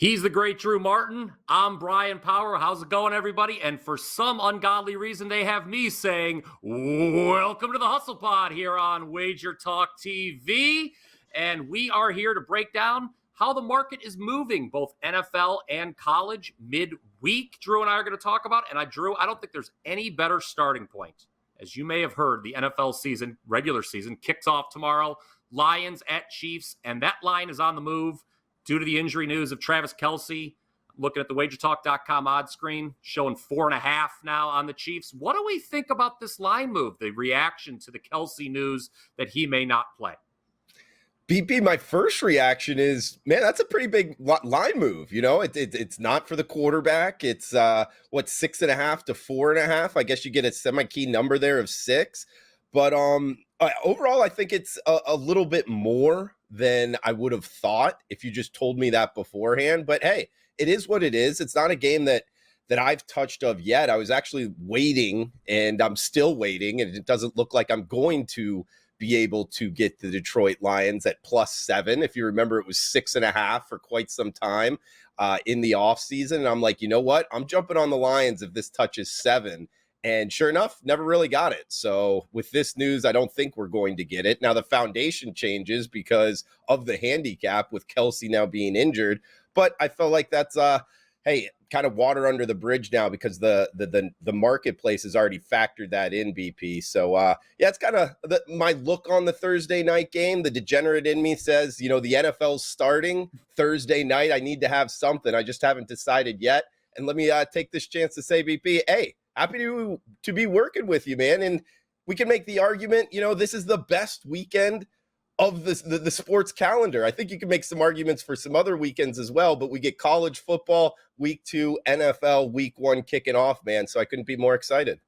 He's the great Drew Martin. I'm Brian Power. How's it going, everybody? And for some ungodly reason, they have me saying, welcome to the Hustle Pod here on Wager Talk TV. And we are here to break down how the market is moving, both NFL and college midweek. Drew and I are going to talk about. And Drew, I don't think there's any better starting point. As you may have heard, the NFL season, regular season, kicks off tomorrow. Lions at Chiefs, and that line is on the move due to the injury news of Travis Kelce. Looking at the wagertalk.com odds screen, showing 4.5 now on the Chiefs. What do we think about this line move, the reaction to the Kelce news that he may not play? BP, my first reaction is, man, that's a pretty big line move. You know, it's not for the quarterback. It's 6.5 to 4.5. I guess you get a semi-key number there of 6. But overall, I think it's a little bit more than I would have thought if you just told me that beforehand. But hey, it is what it is. It's not a game that I've touched of yet. I was actually waiting, and I'm still waiting, and it doesn't look like I'm going to be able to get the Detroit Lions at +7. If you remember, it was 6.5 for quite some time in the offseason. And I'm like, you know what? I'm jumping on the Lions if this touches 7. And sure enough, never really got it. So with this news, I don't think we're going to get it. Now the foundation changes because of the handicap with Kelce now being injured. But I felt like that's hey, kind of water under the bridge now because the marketplace has already factored that in, BP. So yeah, it's kind of my look on the Thursday night game. The degenerate in me says, you know, the NFL's starting Thursday night. I need to have something. I just haven't decided yet. And let me take this chance to say, BP, hey, happy to be working with you, man. And we can make the argument, you know, this is the best weekend of the sports calendar. I think you can make some arguments for some other weekends as well, but we get college football week 2, NFL week 1 kicking off, man. So I couldn't be more excited.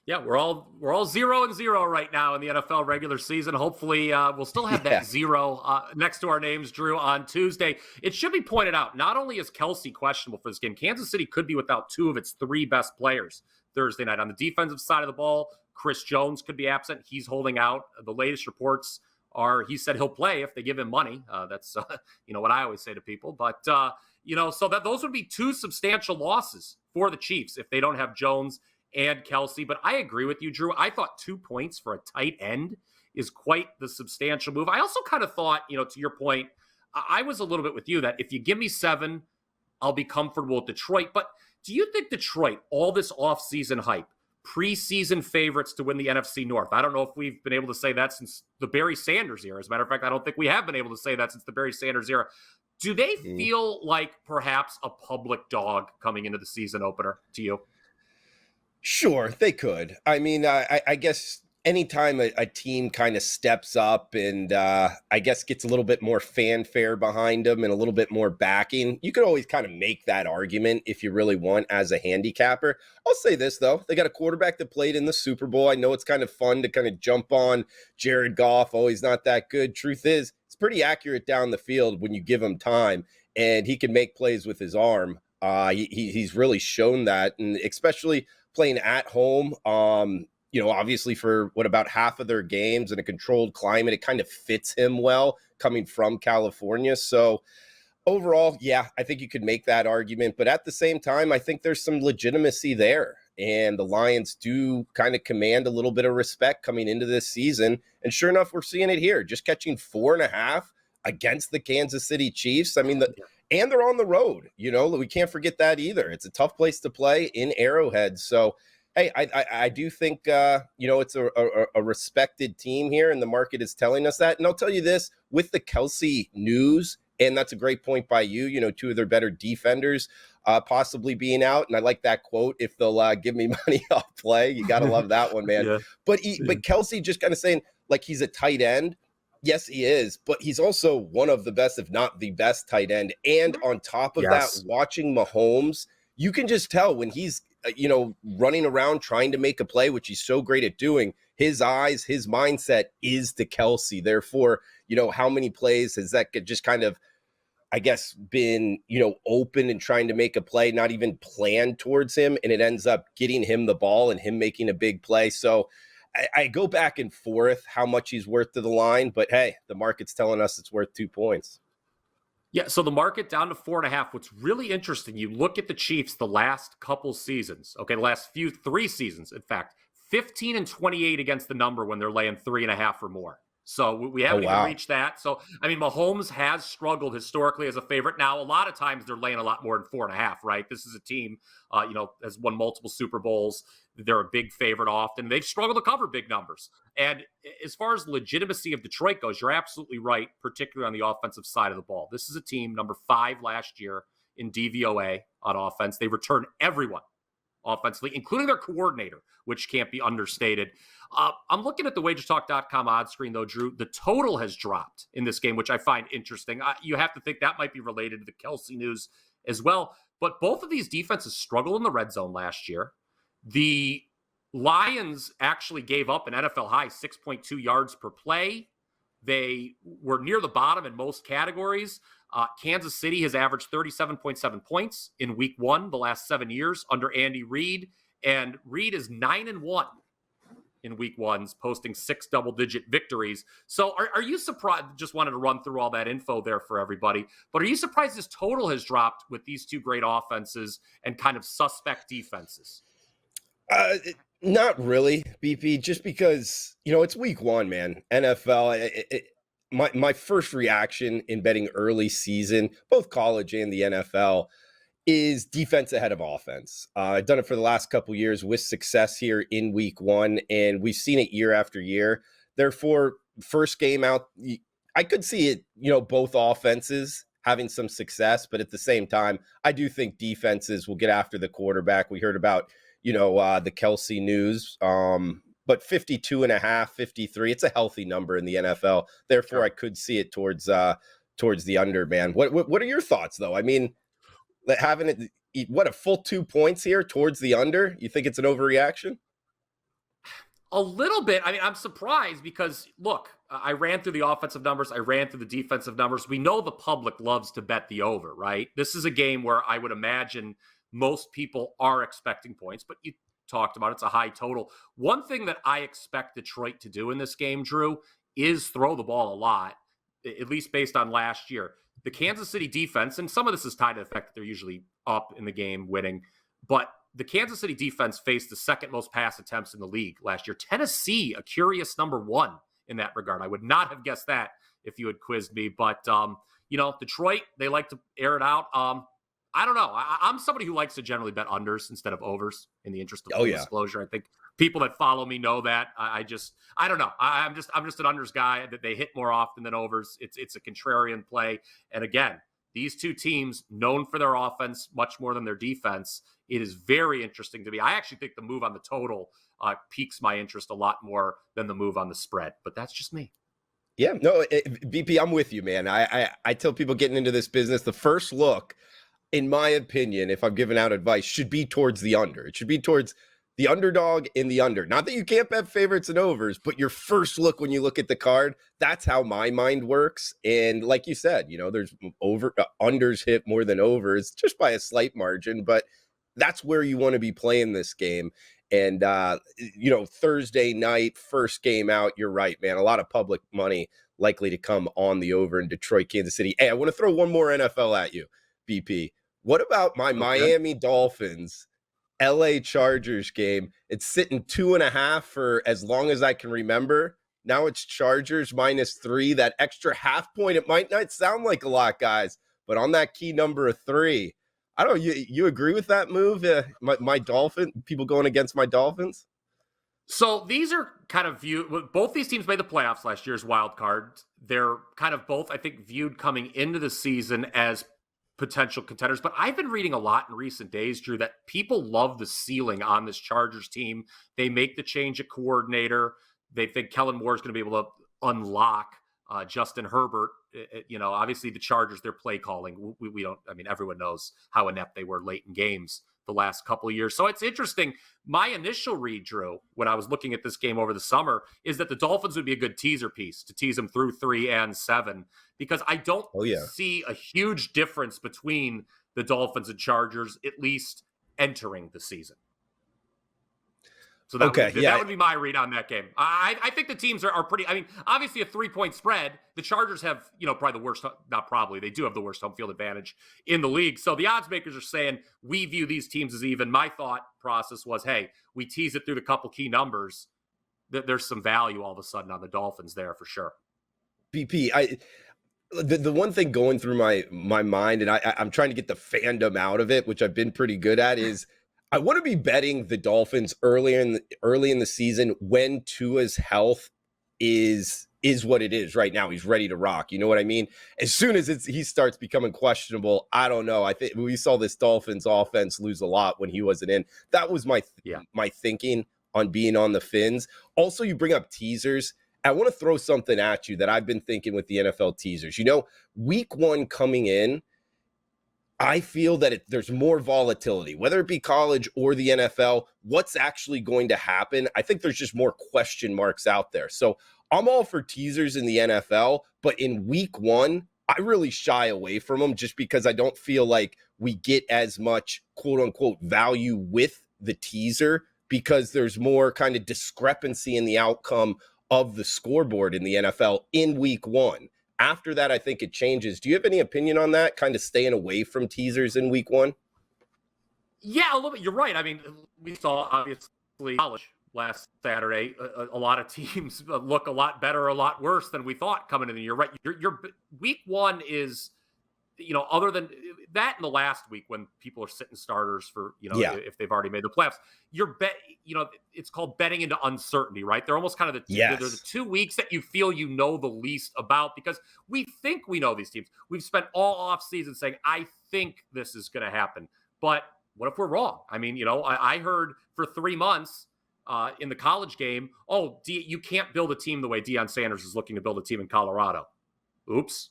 Yeah, we're all 0-0 right now in the NFL regular season. Hopefully, we'll still have that 0 next to our names, Drew, on Tuesday. It should be pointed out, not only is Kelce questionable for this game, Kansas City could be without 2 of its 3 best players Thursday night. On the defensive side of the ball, Chris Jones could be absent. He's holding out. The latest reports are he said he'll play if they give him money. That's you know what I always say to people. But you know, so that those would be 2 substantial losses for the Chiefs if they don't have Jones and Kelce. But I agree with you, Drew. I thought 2 points for a tight end is quite the substantial move. I also kind of thought, you know, to your point, I was a little bit with you that if you give me 7, I'll be comfortable with Detroit. But do you think Detroit, all this offseason hype, preseason favorites to win the NFC North? I don't know if we've been able to say that since the Barry Sanders era. As a matter of fact, I don't think we have been able to say that since the Barry Sanders era. Do they feel like perhaps a public dog coming into the season opener to you? Sure, they could. I mean, I guess anytime a team kind of steps up and I guess gets a little bit more fanfare behind them and a little bit more backing, you could always kind of make that argument if you really want as a handicapper. I'll say this, though. They got a quarterback that played in the Super Bowl. I know it's kind of fun to kind of jump on Jared Goff. Oh, he's not that good. Truth is, it's pretty accurate down the field when you give him time, and he can make plays with his arm. He's really shown that, and especially playing at home, you know, obviously for about half of their games in a controlled climate, it kind of fits him well coming from California. So overall, yeah, I think you could make that argument. But at the same time, I think there's some legitimacy there. And the Lions do kind of command a little bit of respect coming into this season. And sure enough, we're seeing it here, just catching 4.5 against the Kansas City Chiefs. I mean, and they're on the road. You know, we can't forget that either. It's a tough place to play in Arrowhead. So, hey, I do think, you know, it's a respected team here, and the market is telling us that. And I'll tell you this, with the Kelce news, and that's a great point by you, you know, 2 of their better defenders possibly being out. And I like that quote, if they'll give me money, I'll play. You got to love that one, man. Yeah. But Kelce just kind of saying, like, he's a tight end. Yes, he is, but he's also one of the best, if not the best tight end. And on top of that, watching Mahomes, you can just tell when he's, you know, running around trying to make a play, which he's so great at doing, his eyes, his mindset is to Kelce. Therefore, you know, how many plays has that just kind of, I guess, been, you know, open and trying to make a play, not even planned towards him, and it ends up getting him the ball and him making a big play. So I go back and forth how much he's worth to the line, but hey, the market's telling us it's worth 2 points. Yeah, so the market down to 4.5. What's really interesting, you look at the Chiefs the last couple seasons, okay, the last 3 seasons, in fact, 15 and 28 against the number when they're laying 3.5 or more. So we Oh, haven't even wow. reached that. So, I mean, Mahomes has struggled historically as a favorite. Now, a lot of times they're laying a lot more than 4.5, right? This is a team, has won multiple Super Bowls. They're a big favorite often. They've struggled to cover big numbers. And as far as legitimacy of Detroit goes, you're absolutely right, particularly on the offensive side of the ball. This is a team number 5 last year in DVOA on offense. They return everyone offensively, including their coordinator, which can't be understated. I'm looking at the wagerstalk.com odds screen, though, Drew. The total has dropped in this game, which I find interesting. You have to think that might be related to the Kelsey news as well. But both of these defenses struggled in the red zone last year. The Lions actually gave up an NFL high 6.2 yards per play. They were near the bottom in most categories. Kansas City has averaged 37.7 points in week 1 the last 7 years under Andy Reid. And Reid is 9-1 in week 1s, posting 6 double-digit victories. So are you surprised? Just wanted to run through all that info there for everybody. But are you surprised this total has dropped with these two great offenses and kind of suspect defenses? Not really, BP, just because, it's week 1, man. NFL, my first reaction in betting early season, both college and the NFL, is defense ahead of offense. I've done it for the last couple years with success here in week 1, and we've seen it year after year. Therefore, first game out, I could see it, both offenses having some success, but at the same time, I do think defenses will get after the quarterback. We heard about, the Kelsey news, but 52.5, 53, it's a healthy number in the NFL. Therefore, Sure. I could see it towards the under, man. What are your thoughts, though? I mean, having it, a full 2 points here towards the under? You think it's an overreaction? A little bit. I mean, I'm surprised because, look, I ran through the offensive numbers. I ran through the defensive numbers. We know the public loves to bet the over, right? This is a game where I would imagine most people are expecting points, but you talked about it's a high total. One thing that I expect Detroit to do in this game, Drew, is throw the ball a lot, at least based on last year. The Kansas City defense, and some of this is tied to the fact that they're usually up in the game winning, but the Kansas City defense faced the second most pass attempts in the league last year. Tennessee, a curious number 1 in that regard. I would not have guessed that if you had quizzed me. But, Detroit, they like to air it out. I don't know. I'm somebody who likes to generally bet unders instead of overs in the interest of full disclosure. I think people that follow me know that. I don't know. I'm just an unders guy that they hit more often than overs. It's a contrarian play. And again, these two teams known for their offense much more than their defense. It is very interesting to me. I actually think the move on the total piques my interest a lot more than the move on the spread, but that's just me. Yeah, no, BP, I'm with you, man. I tell people getting into this business, the first look, in my opinion, if I'm giving out advice, should be towards the under. It should be towards the underdog in the under. Not that you can't bet favorites and overs, but your first look when you look at the card, that's how my mind works. And like you said, there's unders hit more than overs just by a slight margin, but that's where you want to be playing this game. And, Thursday night, first game out, you're right, man. A lot of public money likely to come on the over in Detroit, Kansas City. Hey, I want to throw one more NFL at you, BP. What about my Miami Dolphins LA Chargers game? It's sitting 2.5 for as long as I can remember. Now it's Chargers -3. That extra half point, it might not sound like a lot, guys, but on that key number of 3, I don't know. You agree with that move? My Dolphin people going against my Dolphins. So these are kind of viewed. Both these teams made the playoffs last year as wild cards. They're kind of both, I think, viewed coming into the season as potential contenders. But I've been reading a lot in recent days, Drew, that people love the ceiling on this Chargers team. They make the change at coordinator. They think Kellen Moore is going to be able to unlock Justin Herbert. Obviously the Chargers, their play calling, we don't, I mean, everyone knows how inept they were late in games the last couple of years. So it's interesting. My initial read, Drew, when I was looking at this game over the summer, is that the Dolphins would be a good teaser piece to tease them through 3 and 7, because I don't see a huge difference between the Dolphins and Chargers, at least entering the season. So that Okay, would, that would be my read on that game. I think the teams are pretty. I mean, obviously a 3-point spread. The Chargers have, probably the worst. Not probably. They do have the worst home field advantage in the league. So the odds makers are saying we view these teams as even. My thought process was, hey, we tease it through the couple key numbers. There's some value all of a sudden on the Dolphins there for sure. BP, the one thing going through my mind, and I'm trying to get the fandom out of it, which I've been pretty good at, is I want to be betting the Dolphins early in the season when Tua's health is what it is right now. He's ready to rock. You know what I mean? As soon as he starts becoming questionable, I don't know. I think we saw this Dolphins offense lose a lot when he wasn't in. That was my thinking on being on the Fins. Also, you bring up teasers. I want to throw something at you that I've been thinking with the NFL teasers. Week 1 coming in, I feel that there's more volatility, whether it be college or the NFL. What's actually going to happen? I think there's just more question marks out there. So I'm all for teasers in the NFL, but in week 1, I really shy away from them just because I don't feel like we get as much quote unquote value with the teaser because there's more kind of discrepancy in the outcome of the scoreboard in the NFL in week 1. After that, I think it changes. Do you have any opinion on that? Kind of staying away from teasers in week 1? Yeah, a little bit. You're right. I mean, we saw obviously college last Saturday. A lot of teams look a lot better, a lot worse than we thought coming in the year. Right. Your week 1 is, other than that in the last week when people are sitting starters for, if they've already made the playoffs, it's called betting into uncertainty, right? They're almost kind of they're the 2 weeks that you feel the least about because we think we know these teams. We've spent all off season saying, I think this is going to happen. But what if we're wrong? I mean, I heard for 3 months in the college game, you can't build a team the way Deion Sanders is looking to build a team in Colorado. Oops.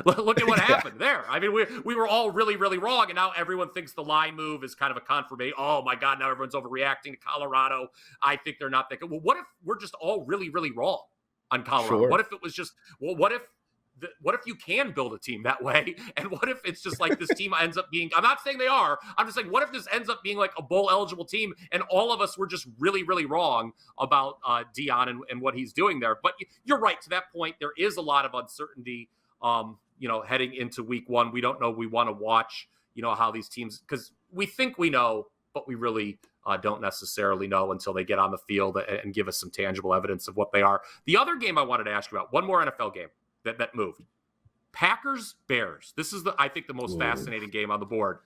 Look at what happened there. I mean, we were all really, really wrong. And now everyone thinks the line move is kind of a confirmation. Oh, my God, now everyone's overreacting to Colorado. I think they're not that good. Well, what if we're just all really, really wrong on Colorado? Sure. What if it was just, what if you can build a team that way? And what if it's just like this team ends up being, I'm not saying they are, I'm just saying, what if this ends up being like a bowl eligible team and all of us were just really, really wrong about Deion and what he's doing there? But you're right. To that point, there is a lot of uncertainty, heading into week 1. We don't know. We want to watch, how these teams, because we think we know, but we really don't necessarily know until they get on the field and give us some tangible evidence of what they are. The other game I wanted to ask you about, one more NFL game that moved. Packers-Bears. This is I think the most fascinating game on the board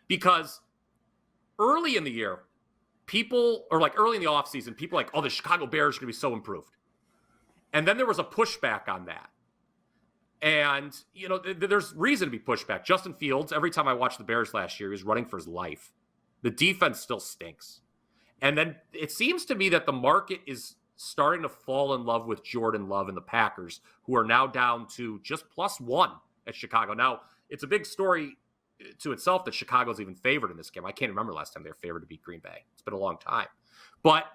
because early in the year, early in the offseason, people are like, the Chicago Bears are going to be so improved. And then there was a pushback on that. And, there's reason to be pushback. Justin Fields, every time I watched the Bears last year, he was running for his life. The defense still stinks. And then it seems to me that the market is starting to fall in love with Jordan Love and the Packers, who are now down to just +1 at Chicago. Now, it's a big story to itself that Chicago's even favored in this game. I can't remember last time they were favored to beat Green Bay. It's been a long time. But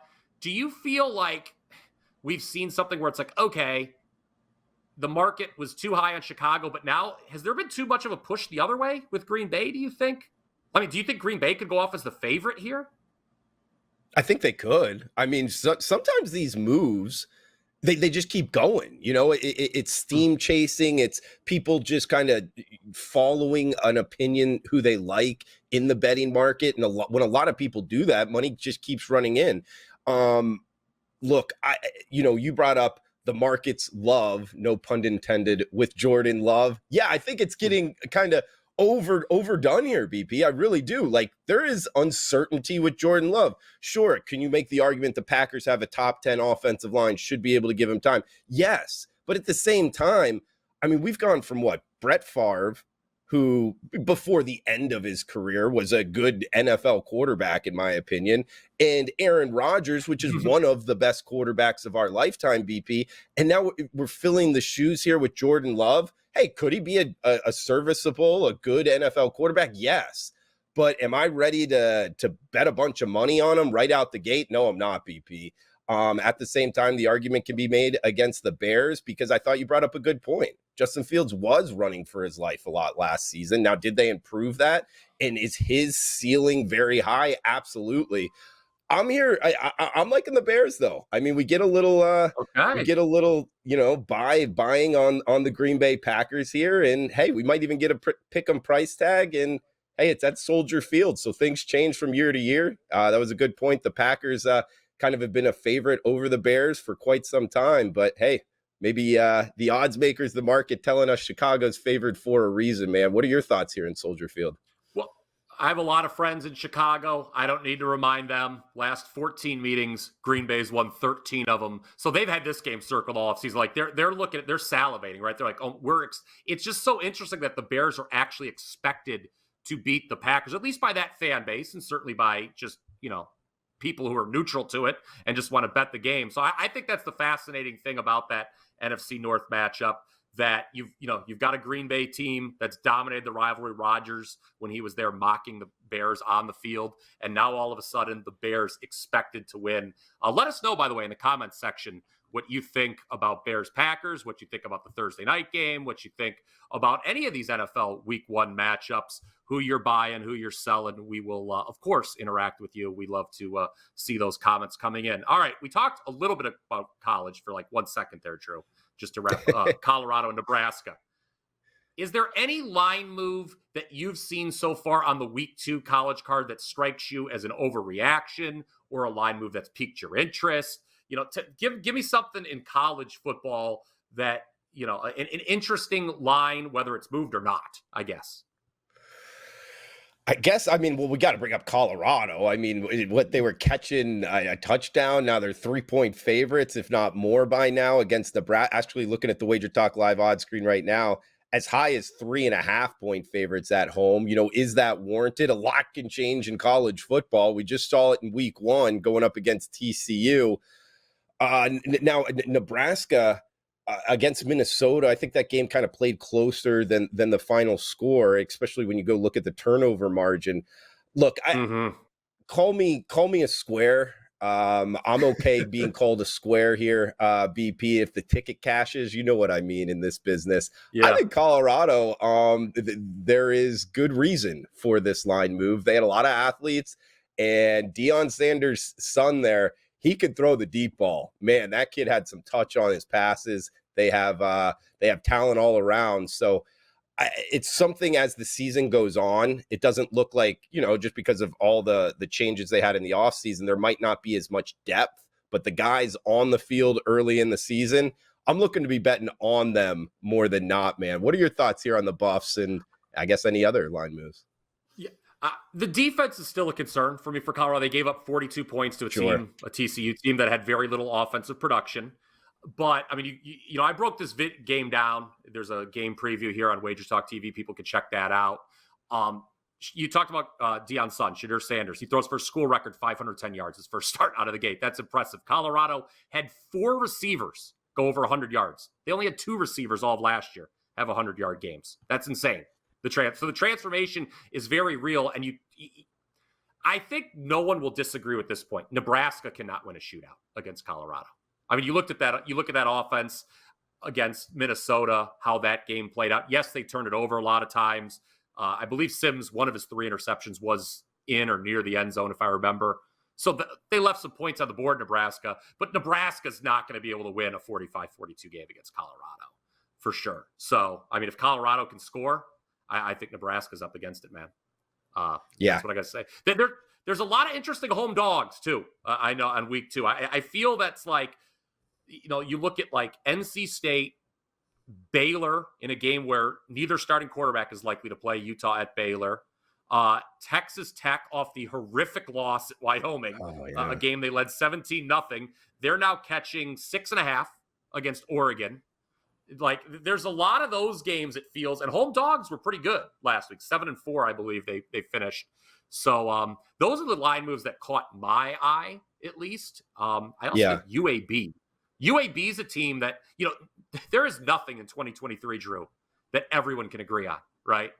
do you feel like we've seen something where it's like, okay, the market was too high on Chicago, but now has there been too much of a push the other way with Green Bay, do you think? I mean, do you think Green Bay could go off as the favorite here? I think they could. I mean, sometimes these moves, they just keep going. It's steam chasing. It's people just kind of following an opinion who they like in the betting market. And when a lot of people do that, money just keeps running in. Look, you brought up the market's love, no pun intended, with Jordan Love. Yeah, I think it's getting kind of overdone here, BP. I really do. Like, there is uncertainty with Jordan Love. Sure, can you make the argument the Packers have a top 10 offensive line, should be able to give him time? Yes, but at the same time, I mean, we've gone from Brett Favre, who before the end of his career was a good NFL quarterback, in my opinion, and Aaron Rodgers, which is one of the best quarterbacks of our lifetime, BP. And now we're filling the shoes here with Jordan Love. Hey, could he be a serviceable, a good NFL quarterback? Yes. But am I ready to bet a bunch of money on him right out the gate? No, I'm not, BP. At the same time, the argument can be made against the Bears because I thought you brought up a good point. Justin Fields was running for his life a lot last season. Now, did they improve that? And is his ceiling very high? Absolutely. I'm here. I'm liking the Bears though. I mean, we Okay. get a little, buying on the Green Bay Packers here, and hey, we might even get a pick 'em price tag. And hey, it's at Soldier Field, so things change from year to year. That was a good point. The Packers kind of have been a favorite over the Bears for quite some time, but hey, maybe the odds makers, the market, telling us Chicago's favored for a reason. Man, what are your thoughts here in Soldier Field? Well, I have a lot of friends in Chicago. I don't need to remind them. Last 14 meetings, Green Bay's won 13 of them. So they've had this game circled all offseason. Like they're looking at, they're salivating, right? They're like, oh, it's just so interesting that the Bears are actually expected to beat the Packers, at least by that fan base, and certainly by just, people who are neutral to it and just want to bet the game. So I think that's the fascinating thing about that NFC North matchup, that you've got a Green Bay team that's dominated the rivalry. Rodgers, when he was there mocking the Bears on the field, and now all of a sudden the Bears expected to win. Let us know, by the way, in the comments section, what you think about Bears Packers, what you think about the Thursday night game, what you think about any of these NFL Week 1 matchups, who you're buying, who you're selling. We will, of course, interact with you. We love to see those comments coming in. All right, we talked a little bit about college for like 1 second there, Drew, just to wrap up. Colorado and Nebraska. Is there any line move that you've seen so far on the Week 2 college card that strikes you as an overreaction, or a line move that's piqued your interest? Give me something in college football that, an interesting line, whether it's moved or not, I guess. Well, we got to bring up Colorado. I mean, what they were catching a touchdown. Now they're 3-point favorites, if not more by now, against Nebraska. Actually, looking at the Wager Talk Live odds screen right now, as high as 3.5-point favorites at home. Is that warranted? A lot can change in college football. We just saw it in Week 1 going up against TCU. Now, Nebraska against Minnesota, I think that game kind of played closer than the final score, especially when you go look at the turnover margin. Look, call me a square. I'm okay being called a square here, BP, if the ticket cashes. You know what I mean in this business. Yeah. I think Colorado, there is good reason for this line move. They had a lot of athletes, and Deion Sanders' son there, he could throw the deep ball. Man, that kid had some touch on his passes. They have talent all around. So it's something as the season goes on, it doesn't look like, just because of all the changes they had in the offseason, there might not be as much depth, but the guys on the field early in the season, I'm looking to be betting on them more than not, man. What are your thoughts here on the Buffs and I guess any other line moves? The defense is still a concern for me for Colorado. They gave up 42 points to a TCU team that had very little offensive production. But, I mean, I broke this game down. There's a game preview here on Wager Talk TV. People can check that out. You talked about Deion's son, Shadir Sanders. He throws for a school record 510 yards, his first start out of the gate. That's impressive. Colorado had 4 receivers go over 100 yards. They only had 2 receivers all of last year have 100-yard games. That's insane. So the transformation is very real, and I think no one will disagree with this point. Nebraska cannot win a shootout against Colorado. I mean, you look at that offense against Minnesota, how that game played out. Yes, they turned it over a lot of times. I believe Sims, one of his 3 interceptions was in or near the end zone, if I remember. So they left some points on the board, Nebraska, but Nebraska's not going to be able to win a 45-42 game against Colorado for sure. So, I mean, if Colorado can score, I think Nebraska's up against it, man. That's what I got to say. There's a lot of interesting home dogs, too, I know, on Week 2. I feel that's like, you look at like NC State, Baylor in a game where neither starting quarterback is likely to play, Utah at Baylor. Texas Tech off the horrific loss at Wyoming, a game they led 17-0. They're now catching 6.5 against Oregon. Like, there's a lot of those games, it feels, and home dogs were pretty good last week. 7-4, I believe they finished. So those are the line moves that caught my eye, at least. I also think UAB. UAB is a team that, there is nothing in 2023, Drew, that everyone can agree on, right?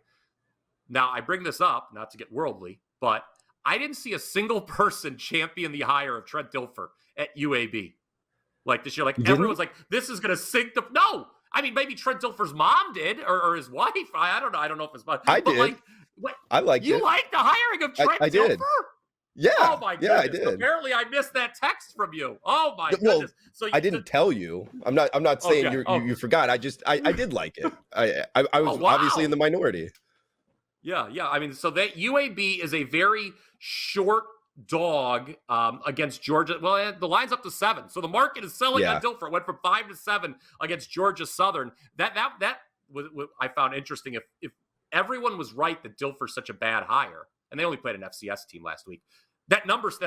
Now, I bring this up, not to get worldly, but I didn't see a single person champion the hire of Trent Dilfer at UAB. Like this year, like everyone's like, this is going to sink the... No! I mean, maybe Trent Dilfer's mom did, or his wife. I don't know. I don't know if his mom... I did. Like, I liked it. You liked the hiring of Trent Dilfer? Yeah, Oh my yeah, I goodness! did. Apparently, I missed that text from you. Oh my Well, goodness! So I didn't tell you. I'm not saying okay. you forgot. I did like it. I Oh was obviously in wow! the minority. Yeah. I mean, so that UAB is a very short dog against Georgia. Well, the line's up to 7, so the market is selling on Yeah. Dilfer. It went from 5 to 7 against Georgia Southern. That was I found interesting. If everyone was right that Dilfer's such a bad hire, and they only played an FCS team last week, that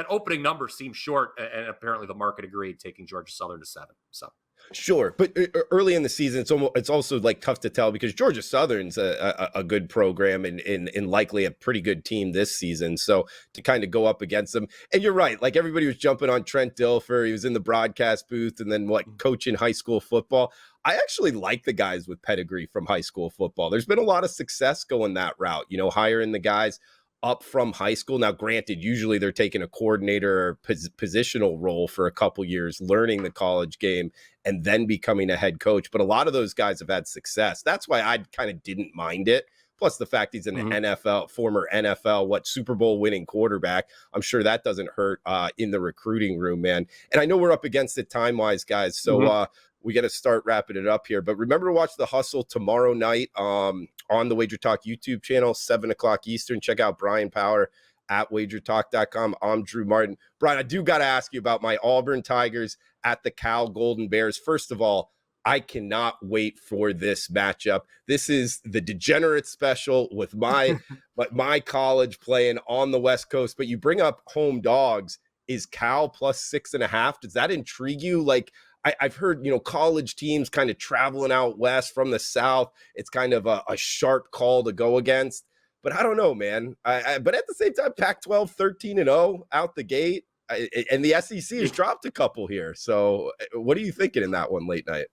opening number seemed short, and apparently the market agreed, taking Georgia Southern to 7. So. Sure, but early in the season, it's also like tough to tell because Georgia Southern's a good program and likely a pretty good team this season. So to kind of go up against them, and you're right, like everybody was jumping on Trent Dilfer. He was in the broadcast booth and then coaching high school football. I actually like the guys with pedigree from high school football. There's been a lot of success going that route, hiring the guys up from high school. Now, granted, usually they're taking a coordinator or positional role for a couple years, learning the college game, and then becoming a head coach. But a lot of those guys have had success. That's why I kind of didn't mind it. Plus the fact he's an former NFL, Super Bowl winning quarterback. I'm sure that doesn't hurt in the recruiting room, man. And I know we're up against it time-wise, guys. So we got to start wrapping it up here. But remember to watch The Hustle tomorrow night on the Wager Talk YouTube channel, 7 o'clock Eastern. Check out Brian Power at wagertalk.com. I'm Drew Martin. Brian, I do got to ask you about my Auburn Tigers at the Cal Golden Bears. First of all, I cannot wait for this matchup. This is the degenerate special with my college playing on the West Coast. But you bring up home dogs. Is Cal plus 6.5? Does that intrigue you? Like, I've heard, college teams kind of traveling out west from the South. It's kind of a sharp call to go against. But I don't know, man. But at the same time, Pac-12 13-0 out the gate. And the SEC has dropped a couple here. So what are you thinking in that one late night?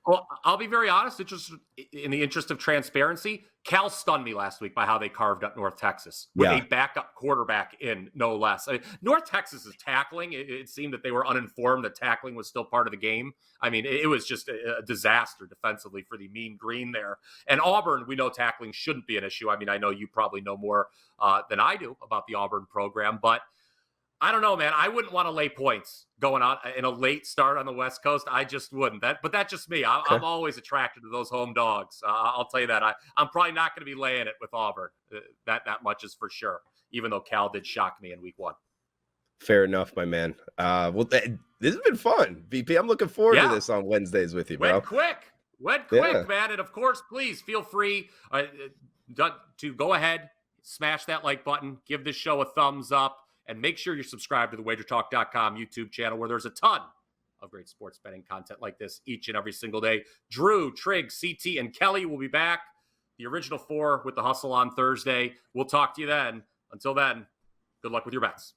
Well, I'll be very honest. Just in the interest of transparency, Cal stunned me last week by how they carved up North Texas with a backup quarterback in, no less. I mean, North Texas is tackling. It seemed that they were uninformed that tackling was still part of the game. I mean, it was just a disaster defensively for the Mean Green there. And Auburn, we know tackling shouldn't be an issue. I mean, I know you probably know more than I do about the Auburn program, but I don't know, man. I wouldn't want to lay points going on in a late start on the West Coast. I just wouldn't. But that's just me. I'm always attracted to those home dogs. I'll tell you that. I'm probably not going to be laying it with Auburn. That much is for sure. Even though Cal did shock me in week 1. Fair enough, my man. Well, this has been fun, VP. I'm looking forward to this on Wednesdays with you, bro. Went quick, man. And of course, please feel free to go ahead, smash that like button, give this show a thumbs up. And make sure you're subscribed to the wagertalk.com YouTube channel where there's a ton of great sports betting content like this each and every single day. Drew, Trigg, CT, and Kelly will be back. The original 4 with The Hustle on Thursday. We'll talk to you then. Until then, good luck with your bets.